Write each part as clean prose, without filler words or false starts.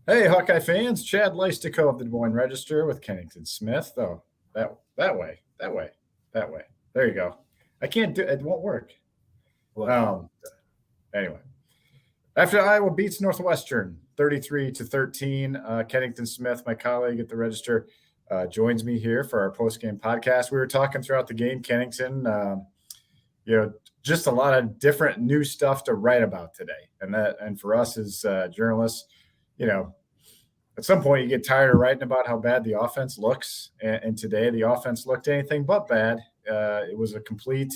Hey, Hawkeye fans! Chad Leistikow of the Des Moines Register with Kennington Smith. Oh, that way, that way, that way. There you go. I can't do it. It won't work. What? Um. Anyway, after Iowa beats Northwestern 33-13, Kennington Smith, my colleague at the Register, joins me here for our post-game podcast. We were talking throughout the game, Kennington. You know, just a lot of different new stuff to write about today, and for us as journalists, you know, at some point you get tired of writing about how bad the offense looks, and today the offense looked anything but bad. It was a complete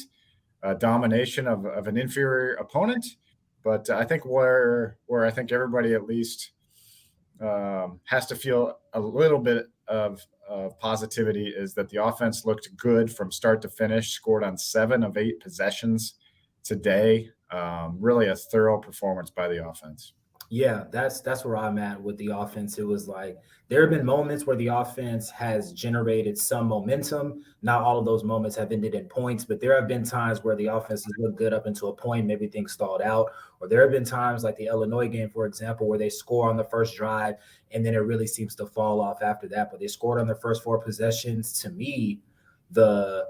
domination of an inferior opponent, but I think where I think everybody at least has to feel a little bit of positivity is that the offense looked good from start to finish, scored on 7 of 8 possessions today. Really a thorough performance by the offense. Yeah, that's where I'm at with the offense. It was like there have been moments where the offense has generated some momentum. Not all of those moments have ended in points, but there have been times where the offense has looked good up until a point, maybe things stalled out. Or there have been times like the Illinois game, for example, where they score on the first drive and then it really seems to fall off after that. But they scored on their first 4 possessions. To me, the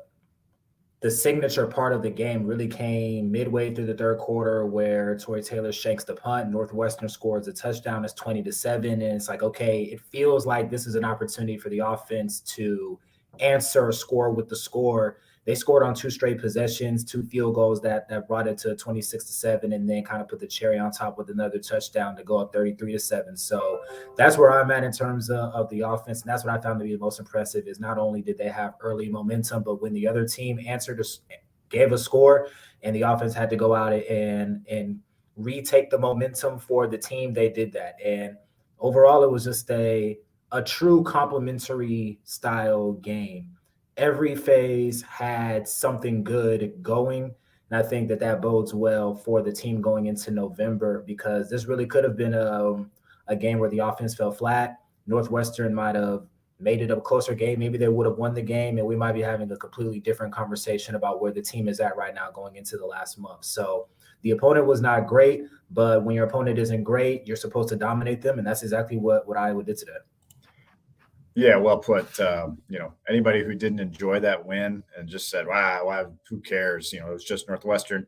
the signature part of the game really came midway through the third quarter where Torrey Taylor shanks the punt. Northwestern scores a touchdown. It's 20-7. And it's like, okay, it feels like this is an opportunity for the offense to answer a score with the score. They scored on 2 straight possessions, 2 field goals that brought it to 26-7, and then kind of put the cherry on top with another touchdown to go up 33-7. So that's where I'm at in terms of the offense. And that's what I found to be the most impressive is not only did they have early momentum, but when the other team gave a score and the offense had to go out and retake the momentum for the team, they did that. And overall, it was just a true complementary style game. Every phase had something good going. And I think that bodes well for the team going into November because this really could have been a game where the offense fell flat. Northwestern might have made it a closer game. Maybe they would have won the game, and we might be having a completely different conversation about where the team is at right now going into the last month. So the opponent was not great, but when your opponent isn't great, you're supposed to dominate them, and that's exactly what Iowa did today. Yeah, well put. Anybody who didn't enjoy that win and just said, "Wow, who cares?" It was just Northwestern.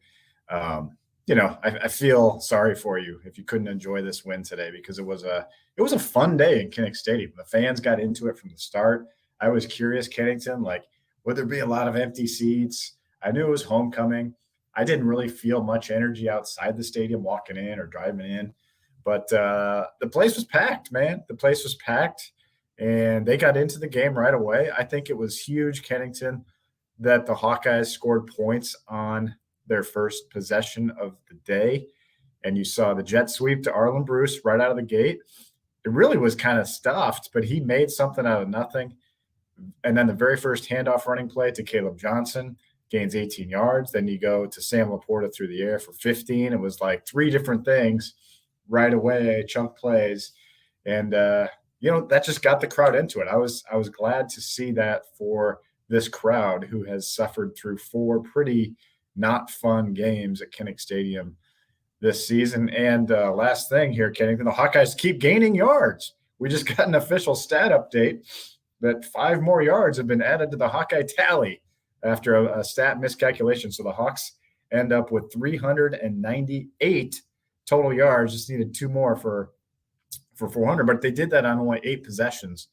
I feel sorry for you if you couldn't enjoy this win today because it was a fun day in Kinnick Stadium. The fans got into it from the start. I was curious, Kennington, like would there be a lot of empty seats? I knew it was homecoming. I didn't really feel much energy outside the stadium walking in or driving in, but the place was packed, man. The place was packed and they got into the game right away. I think it was huge, Kennington, that the Hawkeyes scored points on their first possession of the day. And you saw the jet sweep to Arlen Bruce right out of the gate. It really was kind of stuffed, but he made something out of nothing. And then the very first handoff running play to Caleb Johnson gains 18 yards. Then you go to Sam Laporta through the air for 15. It was like 3 different things right away, chunk plays. And that just got the crowd into it. I was glad to see that for this crowd who has suffered through 4 pretty not fun games at Kinnick Stadium this season. And last thing here, Kennington, the Hawkeyes keep gaining yards. We just got an official stat update that 5 more yards have been added to the Hawkeye tally after a stat miscalculation. So the Hawks end up with 398 total yards. Just needed 2 more for 400, but they did that on only 8 possessions.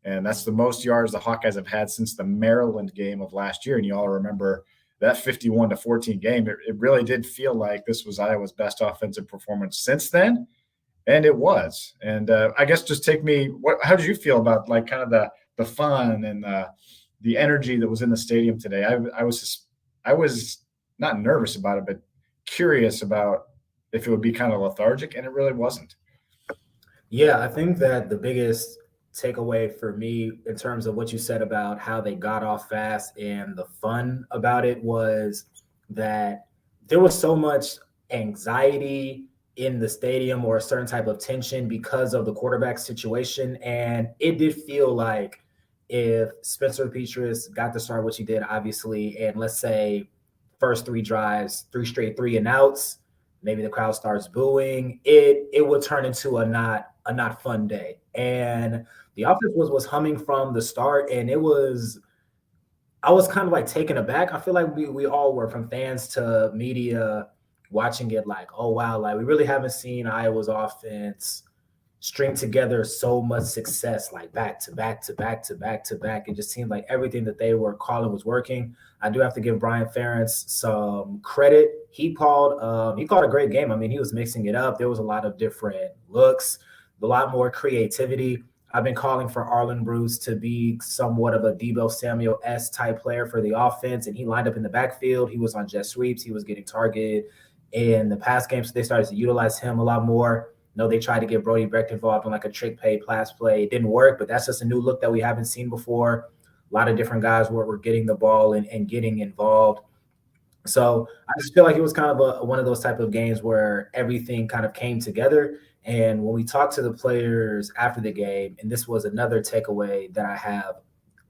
And that's the most yards the Hawkeyes have had since the Maryland game of last year. And you all remember that 51-14 game. It really did feel like this was Iowa's best offensive performance since then. And it was. And I guess just take me, how did you feel about like kind of the fun and the energy that was in the stadium today? I was not nervous about it, but curious about if it would be kind of lethargic, and it really wasn't. Yeah, I think that the biggest takeaway for me in terms of what you said about how they got off fast and the fun about it was that there was so much anxiety in the stadium or a certain type of tension because of the quarterback situation. And it did feel like if Spencer Petras got to start what he did, obviously, and let's say first 3 drives, 3 straight 3-and-outs, maybe the crowd starts booing, it would turn into a not a not fun day. And the offense was humming from the start, and I was kind of like taken aback. I feel like we all were, from fans to media, watching it like, oh wow, like we really haven't seen Iowa's offense string together so much success, like back to back to back to back to back. It just seemed like everything that they were calling was working. I do have to give Brian Ferentz some credit. He called a great game. I mean, he was mixing it up. There was a lot of different looks, a lot more creativity. I've been calling for Arlen Bruce to be somewhat of a Debo Samuel-esque type player for the offense, and he lined up in the backfield. He was on jet sweeps. He was getting targeted in the pass game, so they started to utilize him a lot more. No, they tried to get Brody Brecht involved in like a trick play, pass play. It didn't work, but that's just a new look that we haven't seen before. A lot of different guys were getting the ball and getting involved. So I just feel like it was kind of one of those type of games where everything kind of came together. And when we talked to the players after the game, and this was another takeaway that I have,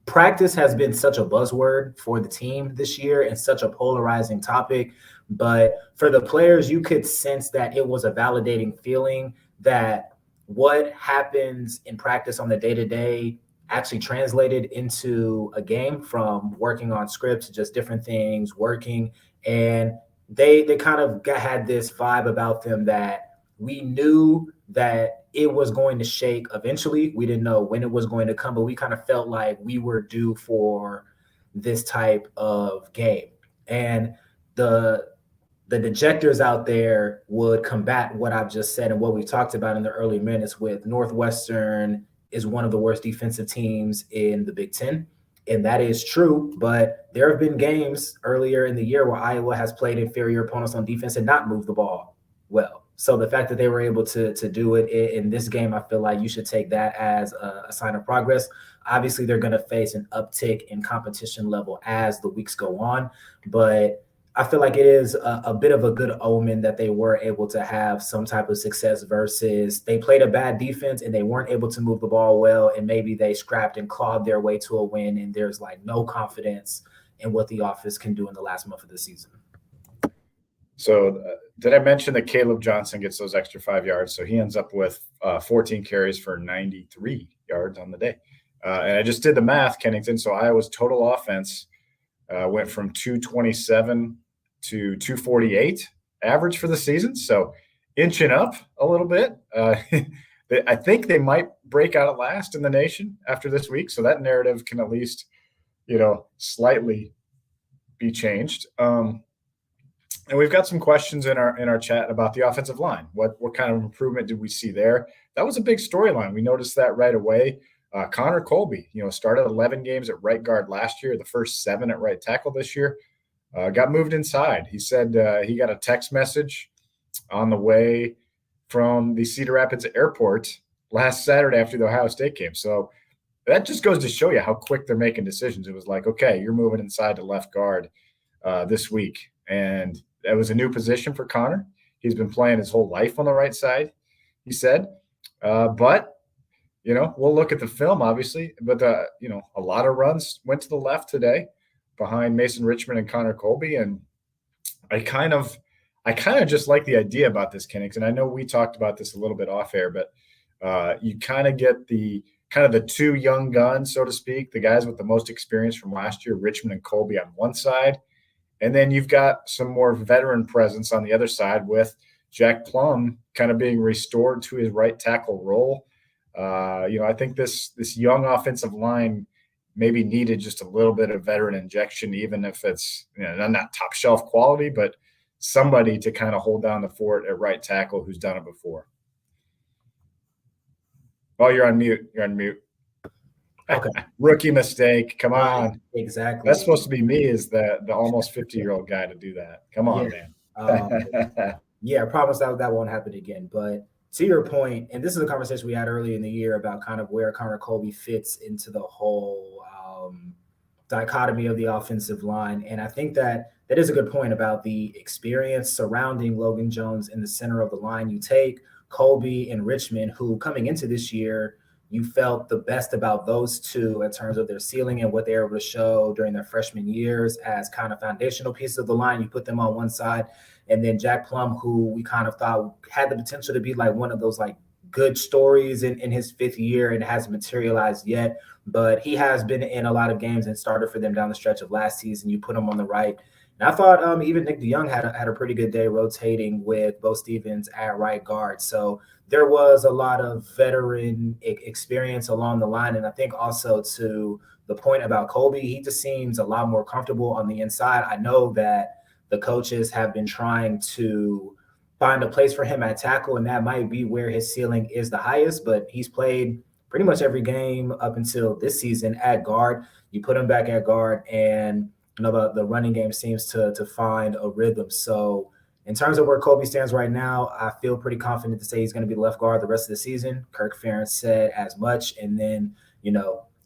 practice has been such a buzzword for the team this year and such a polarizing topic. But for the players, you could sense that it was a validating feeling that what happens in practice on the day-to-day actually translated into a game, from working on scripts to just different things working. And they kind of had this vibe about them that we knew that it was going to shake eventually. We didn't know when it was going to come, but we kind of felt like we were due for this type of game. And the dejectors out there would combat what I've just said and what we talked about in the early minutes with Northwestern is one of the worst defensive teams in the Big Ten. And that is true, but there have been games earlier in the year where Iowa has played inferior opponents on defense and not moved the ball well. So the fact that they were able to do it in this game, I feel like you should take that as a sign of progress. Obviously, they're going to face an uptick in competition level as the weeks go on, but I feel like it is a bit of a good omen that they were able to have some type of success versus they played a bad defense and they weren't able to move the ball well, and maybe they scrapped and clawed their way to a win, and there's like no confidence in what the offense can do in the last month of the season. So did I mention that Caleb Johnson gets those extra 5 yards? So he ends up with 14 carries for 93 yards on the day. And I just did the math, Kennington. So Iowa's total offense went from 227 to 248 average for the season. So inching up a little bit. I think they might break out at last in the nation after this week. So that narrative can at least, slightly be changed. And we've got some questions in our chat about the offensive line. What kind of improvement did we see there? That was a big storyline. We noticed that right away. Connor Colby, started 11 games at right guard last year, the first 7 at right tackle this year. Got moved inside. He said he got a text message on the way from the Cedar Rapids airport last Saturday after the Ohio State game. So that just goes to show you how quick they're making decisions. It was like, okay, you're moving inside to left guard this week. And that was a new position for Connor. He's been playing his whole life on the right side, he said. But we'll look at the film, obviously. But, a lot of runs went to the left today behind Mason Richmond and Connor Colby. And I kind of just like the idea about this, Kennington. I know we talked about this a little bit off air, but you kind of get the two young guns, so to speak, the guys with the most experience from last year, Richmond and Colby on one side. And then you've got some more veteran presence on the other side with Jack Plum kind of being restored to his right tackle role. I think this young offensive line maybe needed just a little bit of veteran injection, even if it's not top shelf quality, but somebody to kind of hold down the fort at right tackle who's done it before. Oh, you're on mute. Okay. Rookie mistake. Come on. Exactly. That's supposed to be me as the almost 50-year-old guy to do that. Come on, man. I promise that won't happen again. But to your point, and this is a conversation we had earlier in the year about kind of where Connor Colby fits into the whole dichotomy of the offensive line. And I think that is a good point about the experience surrounding Logan Jones in the center of the line. You take Colby and Richmond, who coming into this year, you felt the best about those two in terms of their ceiling and what they were able to show during their freshman years as kind of foundational pieces of the line. You put them on one side, and then Jack Plum, who we kind of thought had the potential to be like one of those like good stories in his 5th year and hasn't materialized yet, but he has been in a lot of games and started for them down the stretch of last season. You put him on the right. And I thought even Nick DeYoung had a pretty good day rotating with Bo Stevens at right guard. So there was a lot of veteran experience along the line. And I think also to the point about Kobe, he just seems a lot more comfortable on the inside. I know that the coaches have been trying to find a place for him at tackle, and that might be where his ceiling is the highest, but he's played pretty much every game up until this season at guard. You put him back at guard, and the running game seems to find a rhythm. So in terms of where Kobe stands right now, I feel pretty confident to say he's going to be left guard the rest of the season. Kirk Ferentz said as much. And then,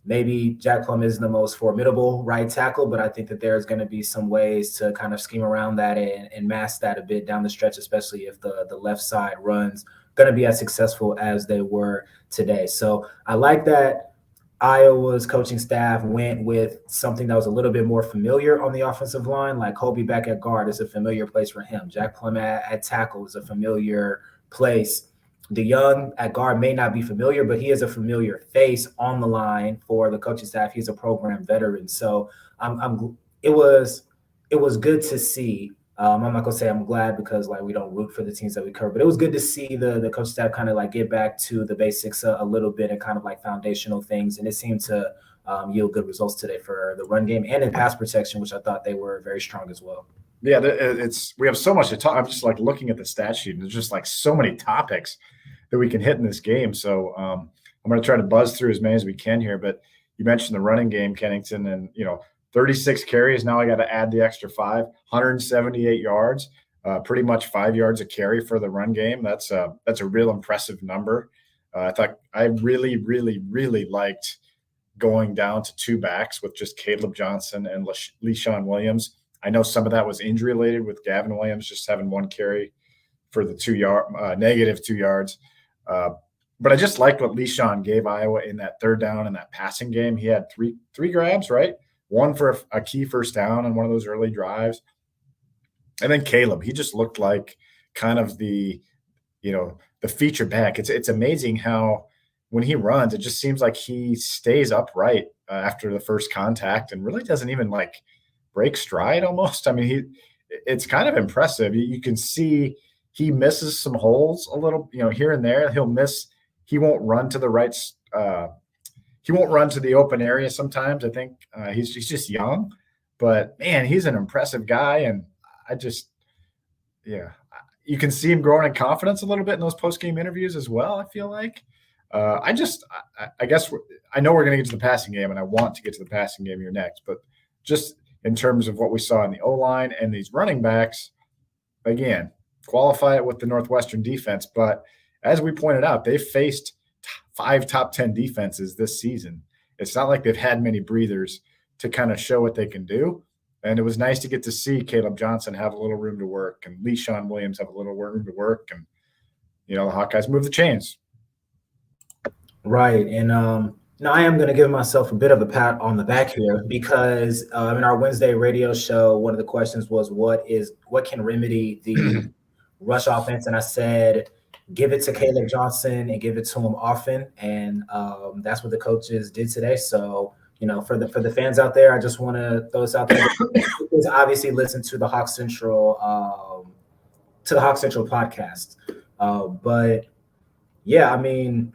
maybe Jack Plum isn't the most formidable right tackle, but I think that there's going to be some ways to kind of scheme around that and mask that a bit down the stretch, especially if the left side runs going to be as successful as they were today. So I like that Iowa's coaching staff went with something that was a little bit more familiar on the offensive line. Like Kobe back at guard is a familiar place for him. Jack Plum at tackle is a familiar place. DeYoung at guard may not be familiar, but he is a familiar face on the line for the coaching staff. He's a program veteran. So it was good to see. I'm not gonna say I'm glad because we don't root for the teams that we cover, but it was good to see the coaching staff kind of get back to the basics a little bit and kind of foundational things. And it seemed to yield good results today for the run game and in pass protection, which I thought they were very strong as well. Yeah, we have so much to talk. I'm just looking at the stat sheet, and there's just so many topics that we can hit in this game. So I'm going to try to buzz through as many as we can here. But you mentioned the running game, Kennington, and 36 carries. Now I got to add the extra 5, 178 yards, pretty much 5 yards a carry for the run game. That's a real impressive number. I thought I really, really, really liked going down to 2 backs with just Caleb Johnson and Leishon Williams. I know some of that was injury related with Gavin Williams just having 1 carry for the negative 2 yards. But I just liked what Leishon gave Iowa in that third down and that passing game. He had three grabs, right? 1 for a key first down on one of those early drives. And then Caleb, he just looked like kind of the feature back. It's amazing how when he runs, it just seems like he stays upright after the first contact and really doesn't even break stride almost. I mean, it's kind of impressive. You can see he misses some holes a little, here and there. He'll miss. He won't run to the right. He won't run to the open area sometimes. I think he's just young, but man, he's an impressive guy. And you can see him growing in confidence a little bit in those post-game interviews as well. I feel like I guess I know we're going to get to the passing game, and I want to get to the passing game here next, but just in terms of what we saw in the O-line and these running backs, again, qualify it with the Northwestern defense. But as we pointed out, they've faced 5 top 10 defenses this season. It's not like they've had many breathers to kind of show what they can do. And it was nice to get to see Caleb Johnson have a little room to work and Leishon Williams have a little room to work. And, the Hawkeyes move the chains. Right. And now I am going to give myself a bit of a pat on the back here because in our Wednesday radio show, one of the questions was what can remedy the rush offense? And I said, give it to Caleb Johnson and give it to him often. And that's what the coaches did today. So, for the fans out there, I just want to throw this out there. Because obviously listen to the Hawk Central podcast. But yeah, I mean,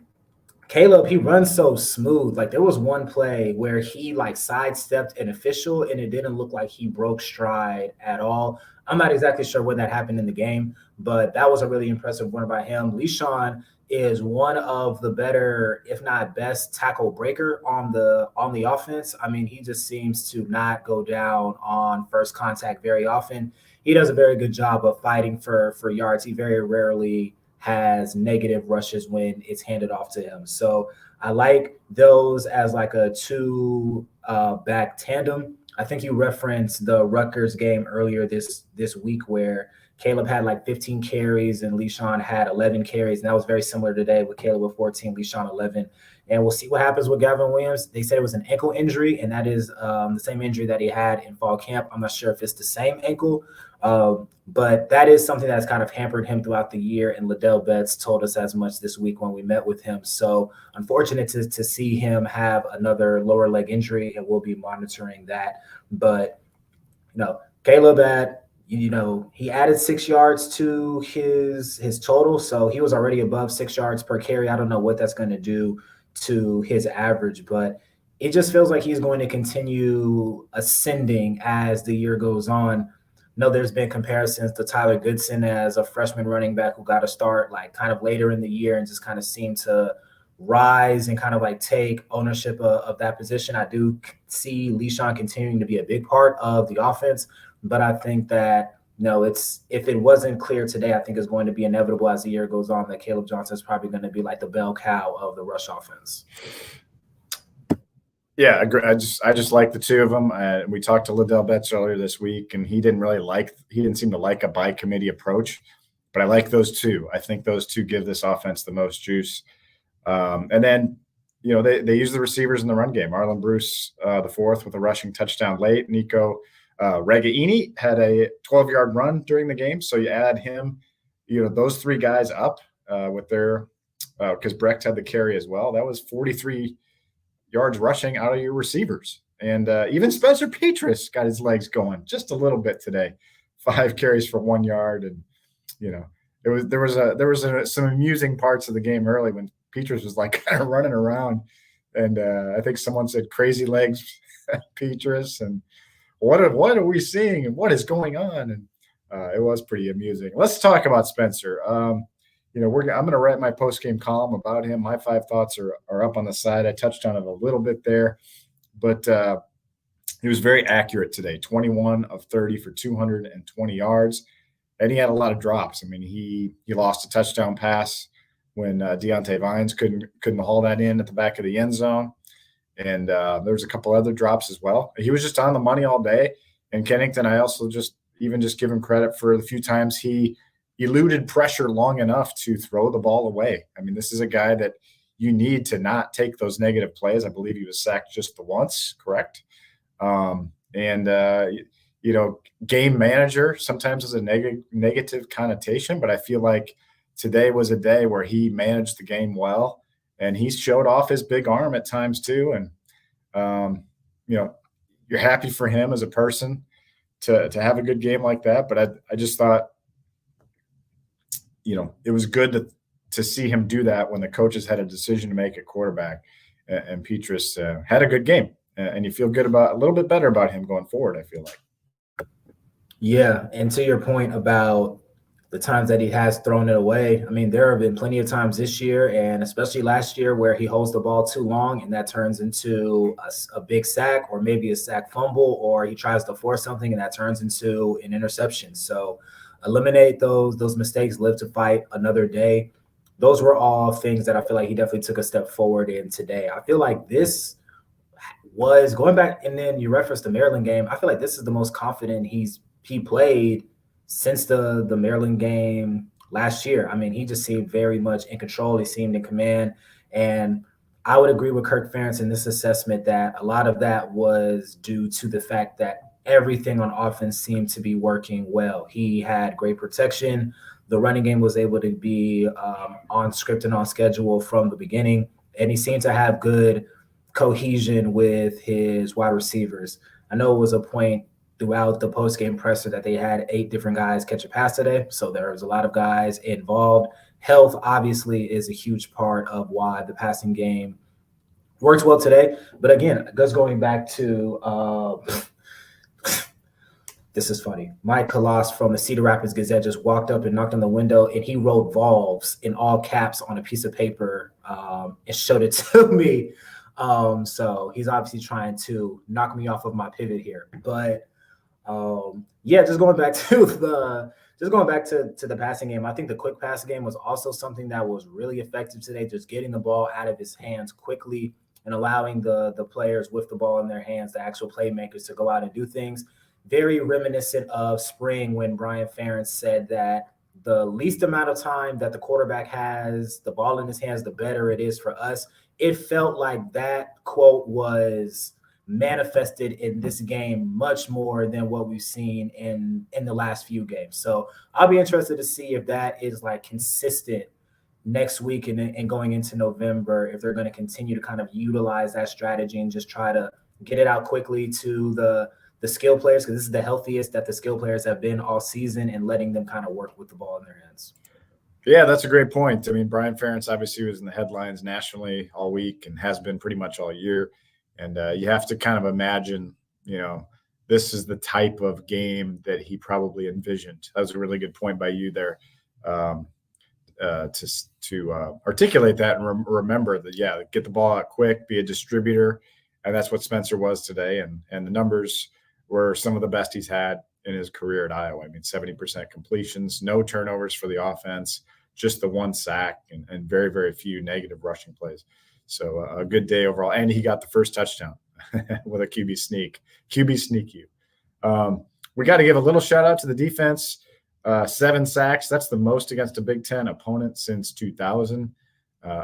Caleb, he runs so smooth. There was one play where he sidestepped an official and it didn't look like he broke stride at all. I'm not exactly sure what that happened in the game, but that was a really impressive run by him. Leishon is one of the better, if not best, tackle breaker on the offense. I mean, he just seems to not go down on first contact very often. He does a very good job of fighting for yards. He very rarely has negative rushes when it's handed off to him. So I like those as a 2-back tandem. I think you referenced the Rutgers game earlier this week where Caleb had like 15 carries and Leishon had 11 carries. And that was very similar today with Caleb with 14, Leishon 11. And we'll see what happens with Gavin Williams. They said it was an ankle injury, and that is the same injury that he had in fall camp. I'm not sure if it's the same ankle, but that is something that's kind of hampered him throughout the year. And Liddell Betts told us as much this week when we met with him. So unfortunate to see him have another lower leg injury, and we'll be monitoring that. But, Caleb he added 6 yards to his total. So he was already above 6 yards per carry. I don't know what that's going to do to his average, but it just feels like he's going to continue ascending as the year goes on. There's been comparisons to Tyler Goodson as a freshman running back who got a start like kind of later in the year and just kind of seemed to rise and kind of like take ownership of that position. I do see Leishon continuing to be a big part of the offense, but I think that if it wasn't clear today, I think it's going to be inevitable as the year goes on that Caleb Johnson is probably going to be like the bell cow of the rush offense. Yeah, I agree. I just like the two of them. We talked to Liddell Betts earlier this week, and he didn't seem to like a by committee approach, but I like those two. I think those two give this offense the most juice. And then, they use the receivers in the run game. Arlen Bruce, the fourth, with a rushing touchdown late. Nico Regaini had a 12-yard run during the game. So you add him, those three guys up with their because Brecht had the carry as well. That was 43 yards rushing out of your receivers. And even Spencer Petras got his legs going just a little bit today. 5 carries for 1 yard. And, there was some amusing parts of the game early when Petras was like kind of running around. And I think someone said crazy legs Petras, and what are we seeing and what is going on? And it was pretty amusing. Let's talk about Spencer. I'm going to write my post-game column about him. My 5 thoughts are up on the side. I touched on it a little bit there, but he was very accurate today. 21 of 30 for 220 yards, and he had a lot of drops. I mean, he lost a touchdown pass when Deontay Vines couldn't haul that in at the back of the end zone. And there was a couple other drops as well. He was just on the money all day. And Kennington, I also just give him credit for the few times he eluded pressure long enough to throw the ball away. I mean, this is a guy that you need to not take those negative plays. I believe he was sacked just the once, correct? Game manager sometimes is a negative connotation, but I feel like today was a day where he managed the game well. And he showed off his big arm at times too. And, you're happy for him as a person to have a good game like that. But I just thought, it was good to see him do that when the coaches had a decision to make at quarterback. And Petras had a good game. And you feel good a little bit better about him going forward, I feel like. Yeah. And to your point about the times that he has thrown it away, I mean, there have been plenty of times this year and especially last year where he holds the ball too long and that turns into a big sack or maybe a sack fumble, or he tries to force something and that turns into an interception. So eliminate those mistakes, live to fight another day. Those were all things that I feel like he definitely took a step forward in today. I feel like this was going back, and then you referenced the Maryland game. I feel like this is the most confident he played since the Maryland game last year. I mean, he just seemed very much in control. He seemed in command. And I would agree with Kirk Ferentz in this assessment that a lot of that was due to the fact that everything on offense seemed to be working well. He had great protection. The running game was able to be on script and on schedule from the beginning. And he seemed to have good cohesion with his wide receivers. I know it was a point throughout the post-game presser that they had 8 different guys catch a pass today. So there was a lot of guys involved. Health obviously is a huge part of why the passing game works well today. But again, just going back to this is funny. Mike Kalas from the Cedar Rapids Gazette just walked up and knocked on the window, and he wrote Volves in all caps on a piece of paper and showed it to me. So he's obviously trying to knock me off of my pivot here. But just going back to the passing game, I think the quick pass game was also something that was really effective today, just getting the ball out of his hands quickly and allowing the players with the ball in their hands, the actual playmakers, to go out and do things. very reminiscent of spring when Brian Ferentz said that the least amount of time that the quarterback has the ball in his hands, the better it is for us. It felt like that quote was manifested in this game much more than what we've seen in the last few games. So I'll be interested to see if that is like consistent next week and going into November, if they're going to continue to kind of utilize that strategy and just try to get it out quickly to the skill players, because this is the healthiest that the skill players have been all season, and letting them kind of work with the ball in their hands. Yeah, that's a great point. I mean, Brian Ferentz obviously was in the headlines nationally all week and has been pretty much all year. And you have to kind of imagine, this is the type of game that he probably envisioned. That was a really good point by you there, to articulate that and remember that, get the ball out quick, be a distributor. And that's what Spencer was today. And the numbers were some of the best he's had in his career at Iowa. I mean, 70% completions, no turnovers for the offense, just the one sack and very, very few negative rushing plays. So a good day overall. And he got the first touchdown with a QB sneak. QB sneak you. We got to give a little shout out to the defense. 7 sacks. That's the most against a Big Ten opponent since 2000.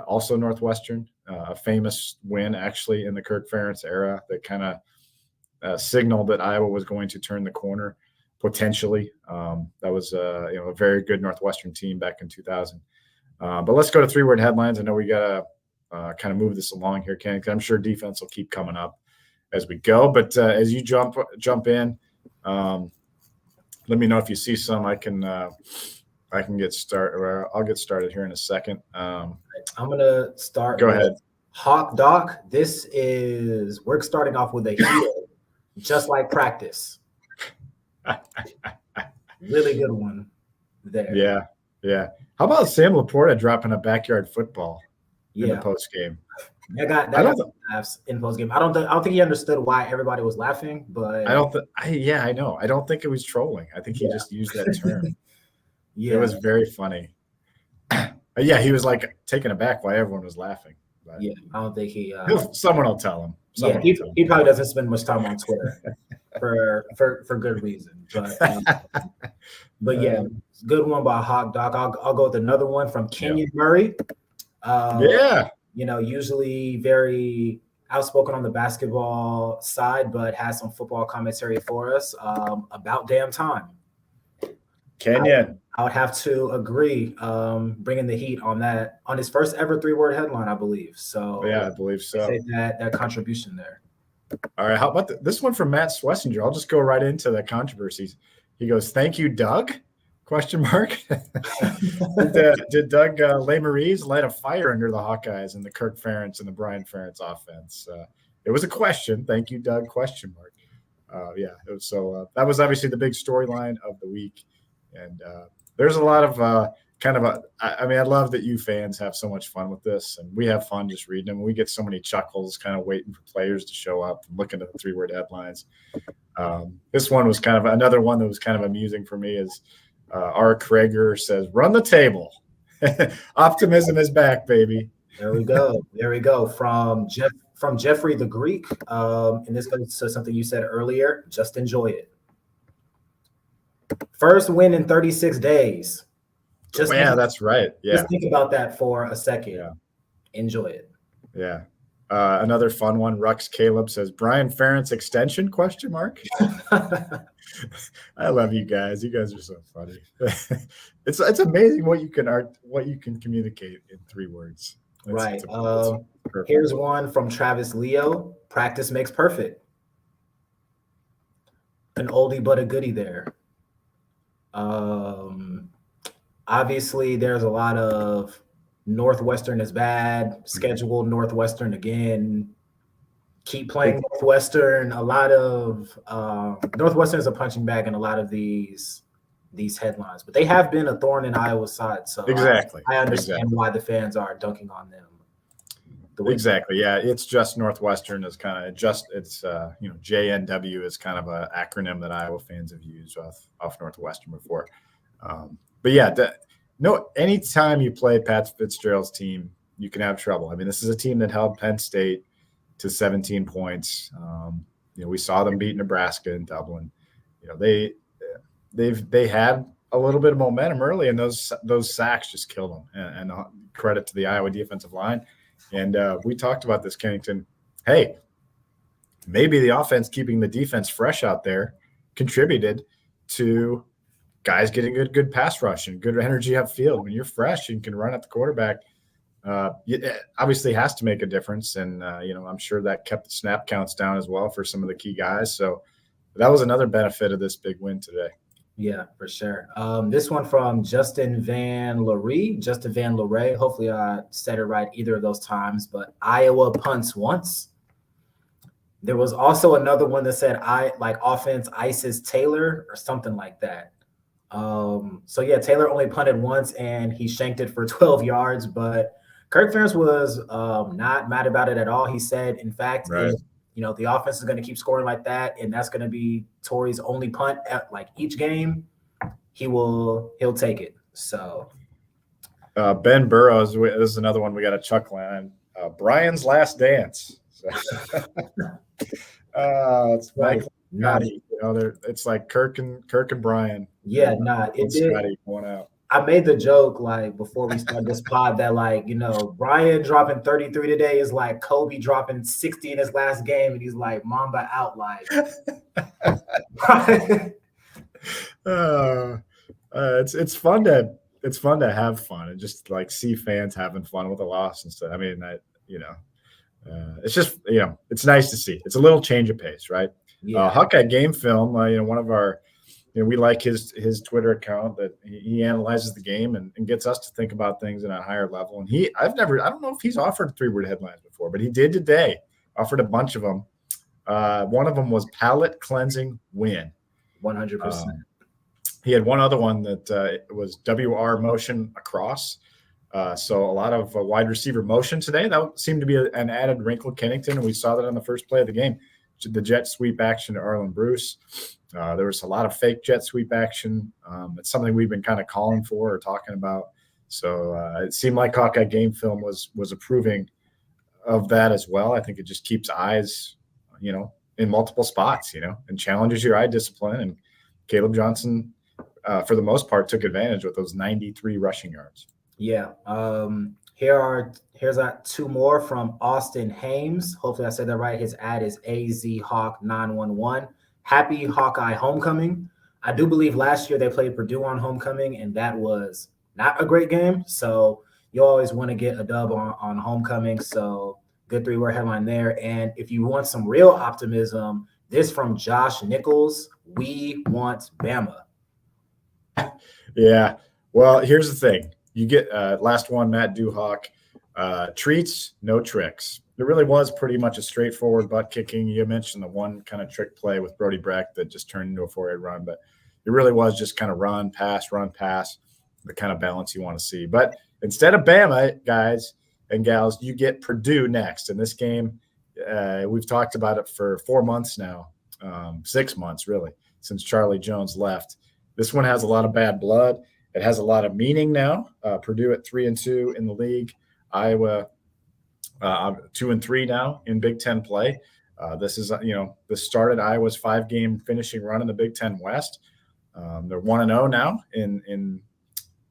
Also Northwestern, a famous win actually in the Kirk Ferentz era that kind of signaled that Iowa was going to turn the corner potentially. That was a very good Northwestern team back in 2000. But let's go to 3-word headlines. I know we got to kind of move this along here, Ken, because I'm sure defense will keep coming up as we go. But as you jump in, let me know if you see some. I can get started, or I'll get started here in a second. I'm gonna start. Go ahead. Hawk Doc. We're starting off with a heel, just like practice. Really good one there. Yeah. How about Sam Laporta dropping a backyard football in the post game? That got laughs in post game. I don't think he understood why everybody was laughing, but I know. I don't think it was trolling. I think he just used that term. Yeah, it was very funny. Yeah, he was like taken aback why everyone was laughing. But yeah, I don't think he. Someone will tell him. He probably doesn't spend much time on Twitter for good reason. But yeah, good one by Hawk Doc. I'll go with another one from Kenyon Murray. Usually very outspoken on the basketball side, but has some football commentary for us. About damn time. Kenyon. I would have to agree, bringing the heat on that, on his first ever 3-word headline, I believe. So yeah, I believe so. That contribution there. All right, how about this one from Matt Swessinger? I'll just go right into the controversies. He goes, "Thank you, Doug?" ? Did Doug Lesmerises light a fire under the Hawkeyes and the Kirk Ferentz and the Brian Ferentz offense? It was a question. Thank you, Doug? ? That was obviously the big storyline of the week. And there's a lot of I love that you fans have so much fun with this, and we have fun just reading them. We get so many chuckles kind of waiting for players to show up and looking at the 3-word headlines. This one was kind of another one that was kind of amusing for me is R. Krager says, "Run the table." Optimism is back, baby. There we go. From Jeffrey the Greek. And this goes to something you said earlier. Just enjoy it. First win in 36 days. That's right. Yeah. Just think about that for a second. Yeah. Enjoy it. Yeah. Another fun one. Rux Caleb says, "Brian Ferentz extension?" ? I love you guys. You guys are so funny. It's amazing what you can communicate in 3 words. Right. Here's one from Travis Leo. Practice makes perfect. An oldie but a goodie there. Obviously, there's a lot of Northwestern is bad. Schedule Northwestern again. Keep playing Northwestern. A lot of Northwestern is a punching bag in a lot of these headlines, but they have been a thorn in Iowa's side. So exactly, I understand why the fans are dunking on them. Exactly. Yeah, it's just Northwestern is kind of JNW is kind of an acronym that Iowa fans have used off Northwestern before. But yeah, anytime you play Pat Fitzgerald's team, you can have trouble. I mean, this is a team that held Penn State to 17 points. We saw them beat Nebraska in Dublin. they had a little bit of momentum early, and those sacks just killed them. And credit to the Iowa defensive line. And we talked about this, Kennington. Hey, maybe the offense keeping the defense fresh out there contributed to guys getting good pass rush and good energy upfield. When you're fresh and can run at the quarterback, it obviously has to make a difference. And, I'm sure that kept the snap counts down as well for some of the key guys. So that was another benefit of this big win today. Yeah, for sure. This one from Justin Van Luray. Hopefully I said it right either of those times, but Iowa punts once. There was also another one that said offense ices Taylor or something like that. So yeah, Taylor only punted once and he shanked it for 12 yards, but Kirk Ferentz was not mad about it at all. He said, in fact, right. The offense is going to keep scoring like that, and that's going to be Torrey's only punt at each game. He'll take it. So Ben Burrows, this is another one we got to chuckle on. Brian's last dance. So, it's Michael. Naughty. It's like Kirk and Brian. Yeah, it did. Going out. I made the joke before we started this pod that Brian dropping 33 today is like Kobe dropping 60 in his last game, and he's like Mamba out it's fun to have fun and just see fans having fun with a loss and stuff. I mean, it's just it's nice to see. It's a little change of pace, right? Yeah. Hawkeye Game Film, one of our. We like his Twitter account that he analyzes the game and gets us to think about things at a higher level. And I don't know if he's offered 3-word headlines before, but he did today. Offered a bunch of them. One of them was palate cleansing win. 100%. He had one other one that was WR motion across. So a lot of wide receiver motion today. That seemed to be an added wrinkle at Kennington, and we saw that on the first play of the game. The jet sweep action to Arlen Bruce. There was a lot of fake jet sweep action. It's something we've been kind of calling for or talking about. So it seemed like Hawkeye Game Film was approving of that as well. I think it just keeps eyes, in multiple spots, and challenges your eye discipline. And Caleb Johnson, for the most part, took advantage with those 93 rushing yards. Yeah. Here's 2 more from Austin Hames. Hopefully I said that right. His ad is AZHawk911. Happy Hawkeye homecoming. I do believe last year they played Purdue on homecoming, and that was not a great game. So you always want to get a dub on homecoming. So good 3-word headline there. And if you want some real optimism, this from Josh Nichols. We want Bama. Yeah. Well, here's the thing. You get last one, Matt Duhawk. Treats, no tricks. It really was pretty much a straightforward butt kicking. You mentioned the one kind of trick play with Brody Breck that just turned into a 4-yard run, but it really was just kind of run, pass, the kind of balance you want to see. But instead of Bama, guys and gals, you get Purdue next. And this game, we've talked about it for 4 months now, 6 months really, since Charlie Jones left. This one has a lot of bad blood. It has a lot of meaning now. Purdue at 3-2 in the league. Iowa 2-3 now in Big Ten play. This is, this started Iowa's 5-game finishing run in the Big Ten West. They're 1-0 now in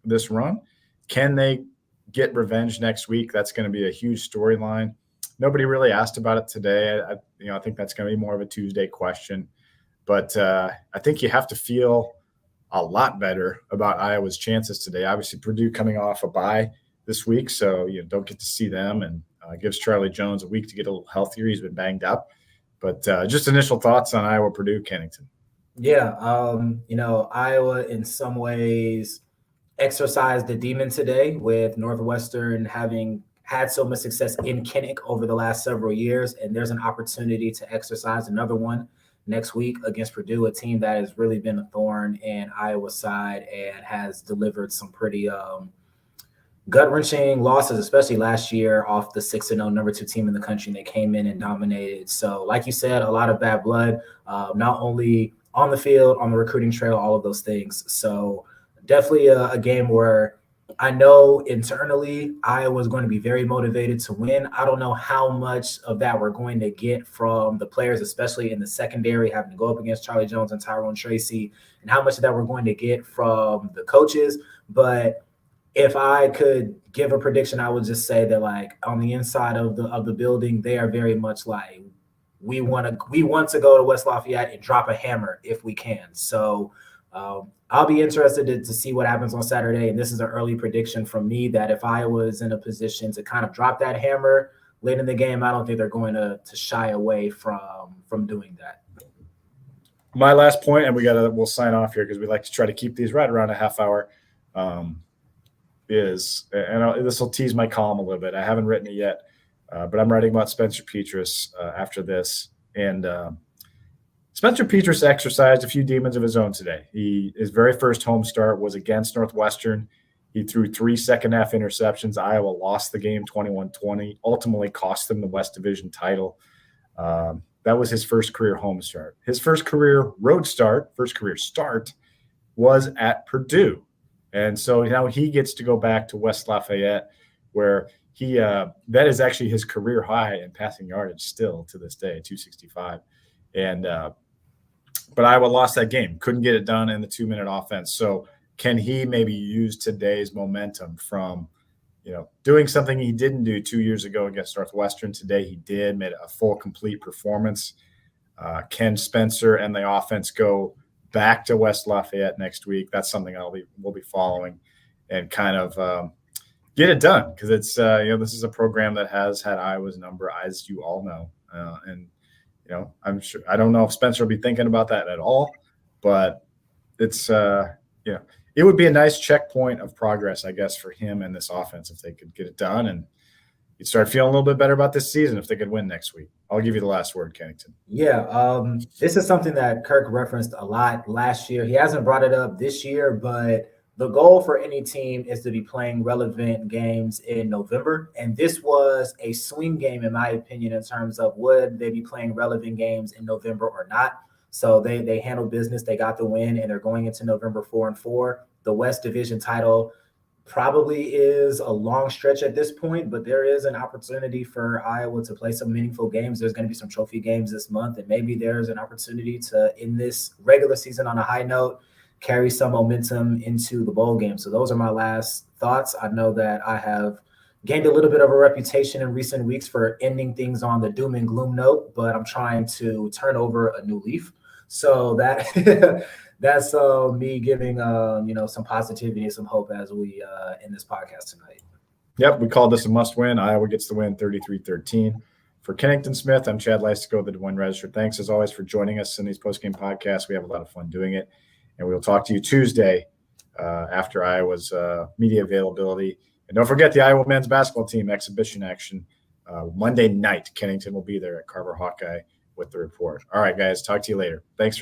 this run. Can they get revenge next week? That's going to be a huge storyline. Nobody really asked about it today. I think that's going to be more of a Tuesday question. But I think you have to feel a lot better about Iowa's chances today. Obviously, Purdue coming off a bye this week, so you don't get to see them, and gives Charlie Jones a week to get a little healthier. He's been banged up. But just initial thoughts on Iowa-Purdue, Kennington. Yeah, Iowa in some ways exercised the demon today with Northwestern having had so much success in Kinnick over the last several years, and there's an opportunity to exercise another one next week against Purdue, a team that has really been a thorn in Iowa's side and has delivered some pretty gut-wrenching losses, especially last year off the 6-0 number 2 team in the country. And they came in and dominated. So like you said, a lot of bad blood, not only on the field, on the recruiting trail, all of those things. So definitely a game where I know internally Iowa is going to be very motivated to win. I don't know how much of that we're going to get from the players, especially in the secondary, having to go up against Charlie Jones and Tyrone Tracy, and how much of that we're going to get from the coaches. But if I could give a prediction, I would just say that, like, on the inside of the building, they are very much like, we want to go to West Lafayette and drop a hammer if we can. So I'll be interested to see what happens on Saturday. And this is an early prediction from me that if Iowa is in a position to kind of drop that hammer late in the game, I don't think they're going to shy away from doing that. My last point, and we'll sign off here because we like to try to keep these right around a half hour, this will tease my column a little bit. I haven't written it yet, but I'm writing about Spencer Petras after this. And Spencer Petras exercised a few demons of his own today. His very first home start was against Northwestern. He threw 3 second-half interceptions. Iowa lost the game 21-20, ultimately cost them the West Division title. That was his first career home start. His first career start was at Purdue. And so now he gets to go back to West Lafayette, where that is actually his career high in passing yardage still to this day, 265. And but Iowa lost that game, couldn't get it done in the 2-minute offense. So can he maybe use today's momentum from, doing something he didn't do 2 years ago against Northwestern? Today he did, made a full, complete performance. Can Spencer and the offense go back to West Lafayette next week? That's something we'll be following and kind of get it done, because it's this is a program that has had Iowa's number, as you all know, and I'm sure, I don't know if Spencer will be thinking about that at all, but it's it would be a nice checkpoint of progress, I guess, for him and this offense if they could get it done, and you'd start feeling a little bit better about this season if they could win next week. I'll give you the last word, Kennington. Yeah, this is something that Kirk referenced a lot last year. He hasn't brought it up this year, but the goal for any team is to be playing relevant games in November. And this was a swing game, in my opinion, in terms of would they be playing relevant games in November or not. So they handled business. They got the win, and they're going into November 4-4. The West Division title probably is a long stretch at this point, but there is an opportunity for Iowa to play some meaningful games. There's going to be some trophy games this month, and maybe there's an opportunity to, in this regular season on a high note, carry some momentum into the bowl game. So those are my last thoughts. I know that I have gained a little bit of a reputation in recent weeks for ending things on the doom and gloom note, but I'm trying to turn over a new leaf. So that's me giving some positivity and some hope as we end this podcast tonight. Yep, we called this a must-win. Iowa gets the win 33-13. For Kennington Smith, I'm Chad Leistikow, the Des Moines Register. Thanks, as always, for joining us in these post-game podcasts. We have a lot of fun doing it. And we'll talk to you Tuesday after Iowa's media availability. And don't forget the Iowa men's basketball team exhibition action Monday night. Kennington will be there at Carver Hawkeye with the report. All right, guys, talk to you later. Thanks.